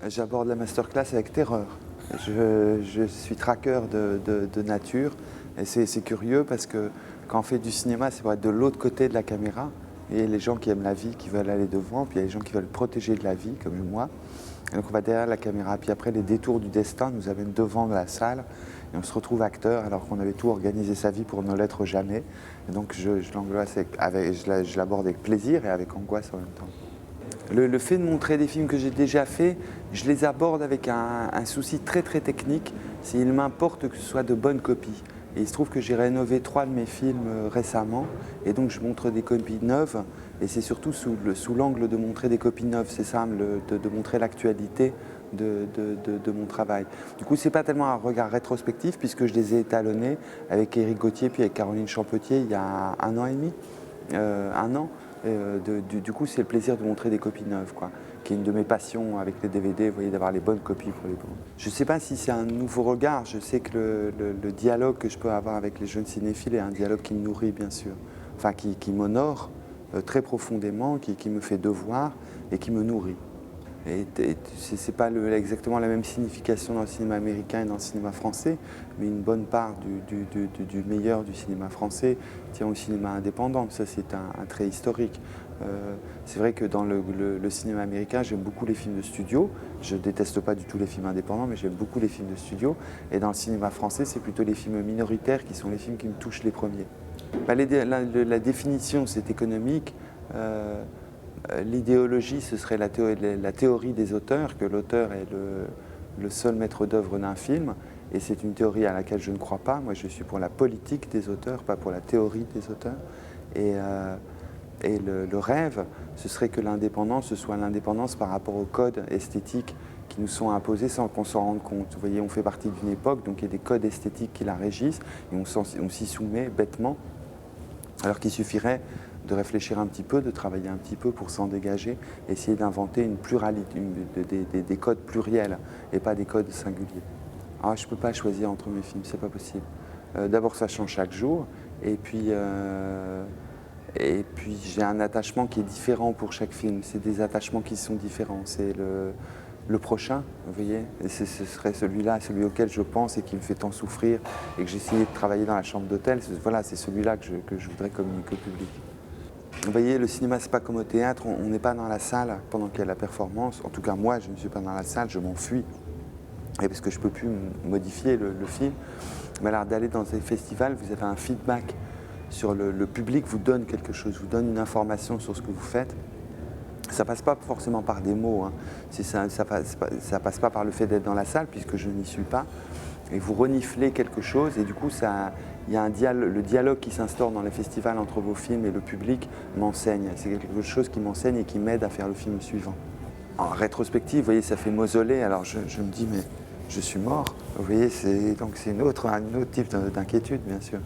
J'aborde la masterclass avec terreur. Je suis traqueur de nature et c'est curieux parce que quand on fait du cinéma, c'est pour être de l'autre côté de la caméra. Et les gens qui aiment la vie, qui veulent aller devant, puis il y a les gens qui veulent protéger de la vie, comme moi. Et donc on va derrière la caméra, puis après les détours du destin nous amènent devant la salle et on se retrouve acteur alors qu'on avait tout organisé sa vie pour ne l'être jamais. Et donc je l'aborde avec plaisir et avec angoisse en même temps. Le fait de montrer des films que j'ai déjà faits, je les aborde avec un souci très technique. Il m'importe que ce soit de bonnes copies. Et il se trouve que j'ai rénové 3 de mes films récemment et donc je montre des copies neuves et c'est surtout sous l'angle de montrer des copies neuves, c'est ça, de montrer l'actualité de mon travail. Du coup, c'est pas tellement un regard rétrospectif puisque je les ai étalonnés avec Éric Gauthier puis avec Caroline Champetier il y a 1 an et demi, 1 an. Du coup, c'est le plaisir de montrer des copies neuves, quoi, qui est une de mes passions avec les DVD, vous voyez, d'avoir les bonnes copies pour les bons. Je ne sais pas si c'est un nouveau regard, je sais que le dialogue que je peux avoir avec les jeunes cinéphiles est un dialogue qui me nourrit, bien sûr, enfin qui m'honore très profondément, qui me fait devoir et qui me nourrit. Et ce n'est pas exactement la même signification dans le cinéma américain et dans le cinéma français, mais une bonne part du meilleur du cinéma français tient au cinéma indépendant. Ça, c'est un trait historique. C'est vrai que dans le cinéma américain, j'aime beaucoup les films de studio. Je ne déteste pas du tout les films indépendants, mais j'aime beaucoup les films de studio. Et dans le cinéma français, c'est plutôt les films minoritaires qui sont les films qui me touchent les premiers. La définition, c'est économique. L'idéologie, ce serait la théorie des auteurs, que l'auteur est le seul maître d'œuvre d'un film, et c'est une théorie à laquelle je ne crois pas. Moi, je suis pour la politique des auteurs, pas pour la théorie des auteurs. Et le rêve, ce serait que l'indépendance, ce soit l'indépendance par rapport aux codes esthétiques qui nous sont imposés sans qu'on s'en rende compte. Vous voyez, on fait partie d'une époque, donc il y a des codes esthétiques qui la régissent, et on s'y soumet bêtement, alors qu'il suffirait de réfléchir un petit peu, de travailler un petit peu pour s'en dégager, essayer d'inventer une pluralité, des codes pluriels et pas des codes singuliers. Alors, je ne peux pas choisir entre mes films, c'est pas possible. D'abord, ça change chaque jour, et puis j'ai un attachement qui est différent pour chaque film. C'est des attachements qui sont différents. C'est le prochain, vous voyez, et ce serait celui-là, celui auquel je pense et qui me fait tant souffrir et que j'ai essayé de travailler dans la chambre d'hôtel. Voilà, c'est celui-là que je voudrais communiquer au public. Vous voyez, le cinéma, c'est pas comme au théâtre, on n'est pas dans la salle pendant qu'il y a la performance. En tout cas, moi, je ne suis pas dans la salle, je m'enfuis. Et parce que je ne peux plus modifier le film. Mais alors, d'aller dans des festivals, vous avez un feedback sur le public, vous donne quelque chose, vous donne une information sur ce que vous faites. Ça passe pas forcément par des mots, hein. Ça passe pas par le fait d'être dans la salle, puisque je n'y suis pas. Et vous reniflez quelque chose, et du coup, il y a le dialogue qui s'instaure dans les festivals entre vos films et le public m'enseigne. C'est quelque chose qui m'enseigne et qui m'aide à faire le film suivant. En rétrospective, vous voyez, ça fait mausolée, alors je me dis, mais je suis mort. Vous voyez, donc c'est un autre type d'inquiétude, bien sûr.